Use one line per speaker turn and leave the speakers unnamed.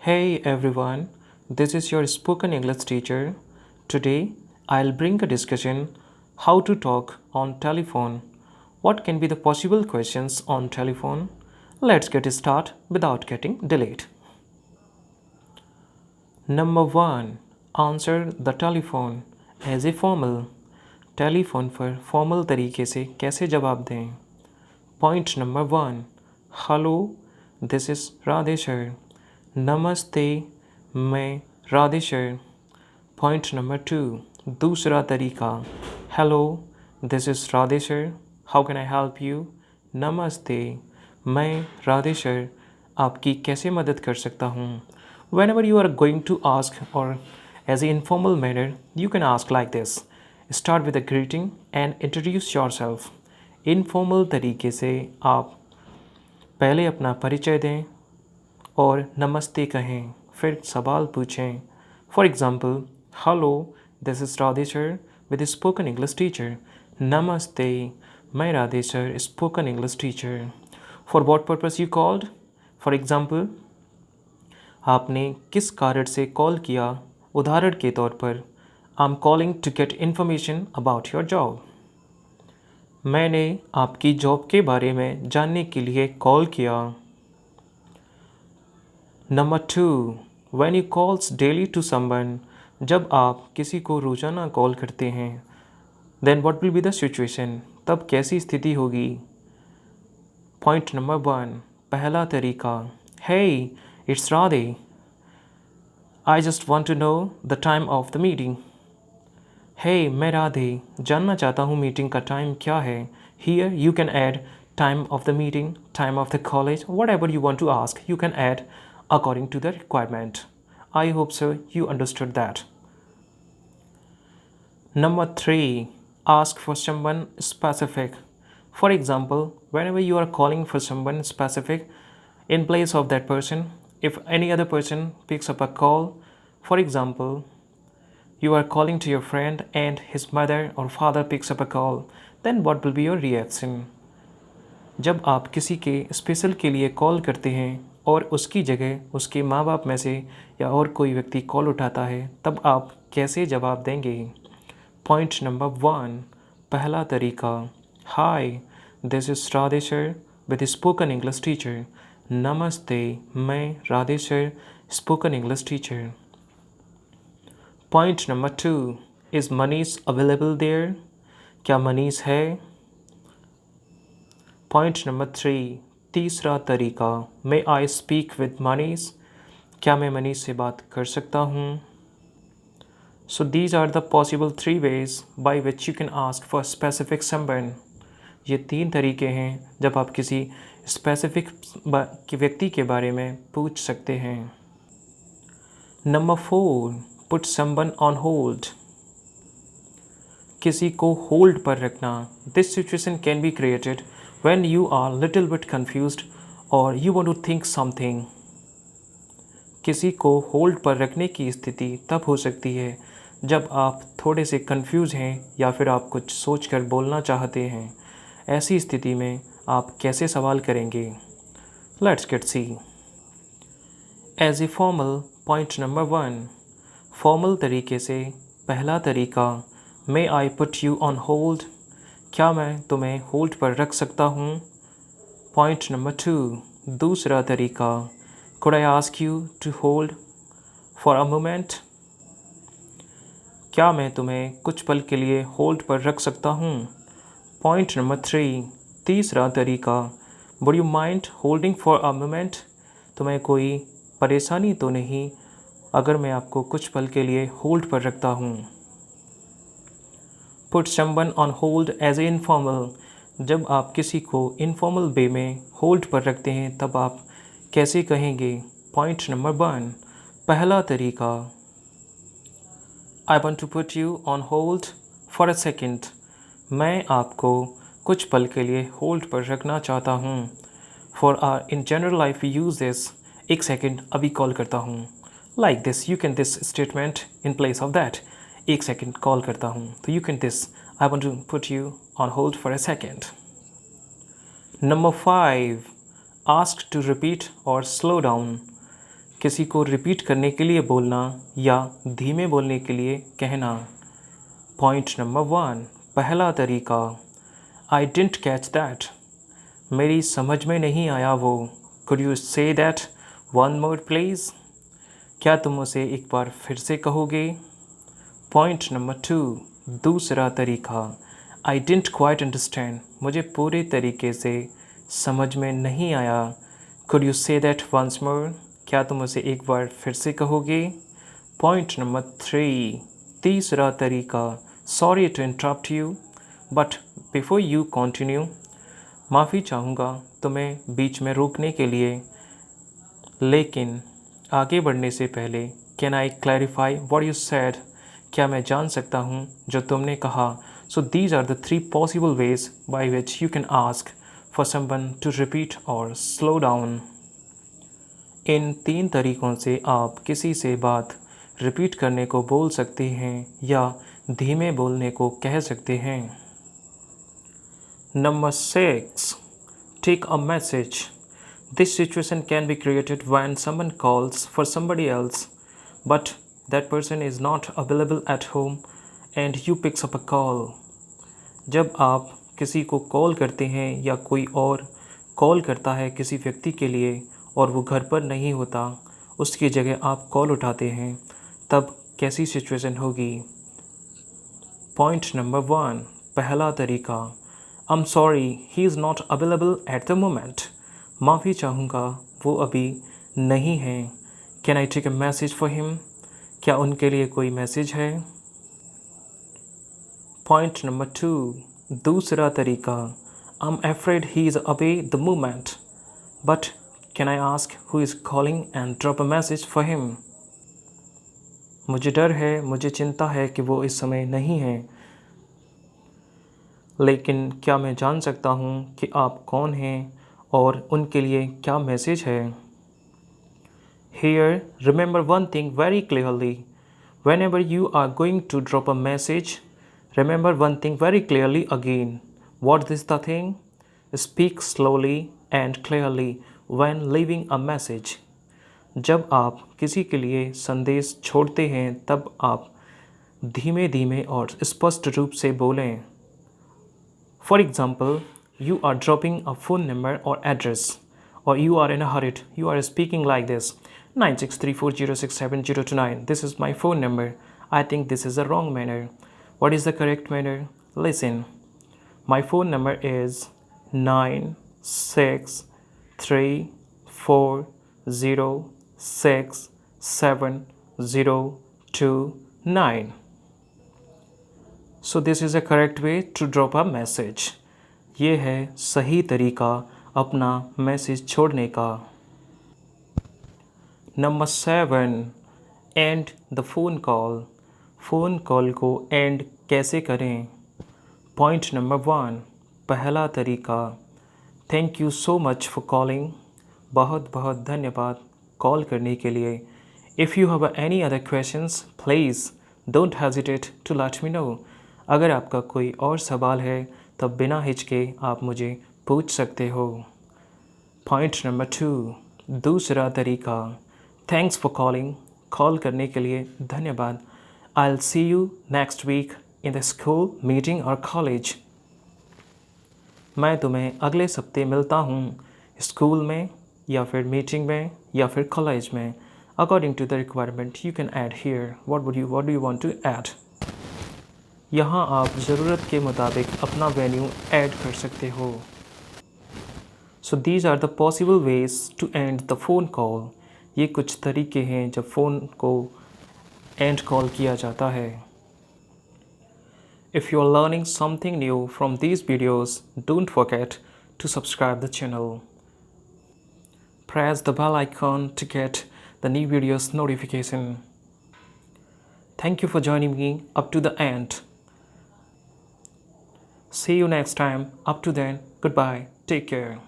Hey everyone, this is your spoken English teacher. Today I'll bring a discussion how to talk on telephone. What can be the possible questions on telephone? Let's get started without getting delayed. Number 1. Answer the telephone as a formal. Telephone पर formal तरीके से कैसे जवाब दें? Point number 1. Hello, this is Radheshwar. नमस्ते, मैं Radheshwar. Point number 2. दूसरा तरीका. Hello, this is Radheshwar. How can I help you? नमस्ते, मैं राधेश्वर. आपकी कैसे मदद कर सकता हूँ? Whenever you are going to ask or as an informal manner, you can ask like this. Start with a greeting and introduce yourself. Informal तरीके से आप पहले अपना परिचय दें और नमस्ते कहें, फिर सवाल पूछें. For example, hello, this is Radheshwar with spoken English teacher. नमस्ते, मैं Radheshwar, spoken English teacher. For what purpose you called? For example, आपने किस कारण से कॉल किया? उदाहरण के तौर पर, I am calling to get information about your job. मैंने आपकी जॉब के बारे में जानने के लिए कॉल किया. Number 2. When you calls daily to someone, जब आप किसी को रोज़ाना कॉल करते हैं, then what will be the situation, तब कैसी स्थिति होगी? Point number 1. पहला तरीका. Hey, it's Radhe. I just want to know the time of the meeting. Hey, मैं राधे, जानना चाहता हूँ मीटिंग का टाइम क्या है. Here you can add time of the meeting, time of the college, what ever you want to ask, you can add according to the requirement. I hope so you understood that. Number 3. Ask for someone specific. For example, whenever you are calling for someone specific, in place of that person, if any other person picks up a call, for example, you are calling to your friend and his mother or father picks up a call, then what will be your reaction? जब आप किसी के special के लिए call करते हैं और उसकी जगह उसके माँ बाप में से या और कोई व्यक्ति कॉल उठाता है, तब आप कैसे जवाब देंगे? Point number 1. पहला तरीका. Hi, this is Radheshwar with spoken English teacher. नमस्ते, मैं Radheshwar, spoken English teacher. Point number 2. Is Manish available there? क्या मनीष है? Point number 3. तीसरा तरीका. May I speak with Manish? क्या मैं मनीष से बात कर सकता हूँ? So these are the possible 3 ways by which you can ask for specific someone. ये 3 तरीके हैं जब आप किसी स्पेसिफिक व्यक्ति के बारे में पूछ सकते हैं. Number 4. Put someone on hold. किसी को होल्ड पर रखना. This situation can be created when you are little bit confused or you want to think something. किसी को होल्ड पर रखने की स्थिति तब हो सकती है जब आप थोड़े से कंफ्यूज हैं या फिर आप कुछ सोचकर बोलना चाहते हैं. ऐसी स्थिति में आप कैसे सवाल करेंगे? Let's get see. As a formal, point number 1. Formal तरीके से पहला तरीका. May I put you on hold? क्या मैं तुम्हें होल्ड पर रख सकता हूँ? Point number 2. दूसरा तरीका. Could I ask you to hold for a moment? क्या मैं तुम्हें कुछ पल के लिए होल्ड पर रख सकता हूँ? Point number 3. तीसरा तरीका. Would you mind holding for a moment? तुम्हें कोई परेशानी तो नहीं अगर मैं आपको कुछ पल के लिए होल्ड पर रखता हूँ? Put someone on hold as a informal. जब आप किसी को इनफॉर्मल वे में होल्ड पर रखते हैं तब आप कैसे कहेंगे? Point number 1. पहला तरीका. I want to put you on hold for a second. मैं आपको कुछ पल के लिए होल्ड पर रखना चाहता हूँ. For are in general life we use this. एक सेकेंड, अभी कॉल करता हूँ. Like this you can this statement in place of that. एक सेकेंड कॉल करता हूँ, तो you can this I want to put you on hold for a second. Number 5. Ask to repeat और slow down. किसी को repeat करने के लिए बोलना या धीमे बोलने के लिए कहना। पॉइंट नंबर 1, पहला तरीका, आई डिडंट कैच दैट, मेरी समझ में नहीं आया वो। Could you say that one more please, क्या तुम उसे एक बार फिर से कहोगे। पॉइंट नंबर 2, दूसरा तरीका, आई डिडंट क्वाइट अंडरस्टैंड, मुझे पूरे तरीके से समझ में नहीं आया। Could you say that once more, क्या तुम उसे एक बार फिर से कहोगे। पॉइंट नंबर 3, तीसरा तरीका, sorry to interrupt you but before you continue, माफ़ी चाहूँगा तुम्हें बीच में रोकने के लिए, लेकिन आगे बढ़ने से पहले can I clarify what you said, क्या मैं जान सकता हूँ जो तुमने कहा। So these are the 3 possible ways by which you can ask for someone to repeat और स्लो डाउन। इन 3 तरीक़ों से आप किसी से बात रिपीट करने को बोल सकते हैं या धीमे बोलने को कह सकते हैं। Number 6, take a message. This situation can be created when someone calls for somebody else, but that person is not available at home and you picks up a call. जब आप किसी को कॉल करते हैं या कोई और कॉल करता है किसी व्यक्ति के लिए और वो घर पर नहीं होता, उसकी जगह आप कॉल उठाते हैं, तब कैसी सिचुएशन होगी। पॉइंट नंबर 1, पहला तरीका, I am sorry he is not available at the moment, माफ़ी चाहूँगा वो अभी नहीं है। Can I take a message for him, क्या उनके लिए कोई मैसेज है। पॉइंट नंबर 2, दूसरा तरीका, I M afraid he is away the moment but can I ask who is calling and drop a message for him, मुझे डर है, मुझे चिंता है कि वो इस समय नहीं है, लेकिन क्या मैं जान सकता हूँ कि आप कौन हैं और उनके लिए क्या मैसेज है। Here, remember one thing very clearly. Whenever you are going to drop a message, remember one thing very clearly again. What is the thing? Speak slowly and clearly when leaving a message. जब आप किसी के लिए संदेश छोड़ते हैं तब आप धीमे धीमे और स्पष्ट रूप से बोलें। For example, you are dropping a phone number or address, or you are in a hurry. You are speaking like this: 9634067029. This is my phone number. I think this is the wrong manner. What is the correct manner? Listen. My phone number is 9634067029. So this is a correct way to drop a message. ये है सही तरीका अपना message छोड़ने का। Number 7, end the phone call. Phone call को end कैसे करें। पॉइंट नंबर 1, पहला तरीका, thank you so much for calling, बहुत बहुत धन्यवाद कॉल करने के लिए। If you have any other questions please don't hesitate to let me know. अगर आपका कोई और सवाल है तब बिना हिचके आप मुझे पूछ सकते हो। पॉइंट नंबर 2, दूसरा तरीका, थैंक्स फॉर कॉलिंग, कॉल करने के लिए धन्यवाद। I will see you next week in the school meeting और कॉलेज। मैं तुम्हें अगले सप्ते मिलता हूँ स्कूल में या फिर मीटिंग में या फिर कॉलेज में। According to the requirement you can add here what do you want to add. यहाँ आप ज़रूरत के मुताबिक अपना वेन्यू ऐड कर सकते हो। So these are the possible ways to end the phone call. ये कुछ तरीके हैं जब फ़ोन को एंड कॉल किया जाता है। If you are learning something new from these videos, don't forget to subscribe the channel. Press the bell icon to get the new videos notification. Thank you for joining me up to the end. See you next time. Up to then, goodbye. Take care.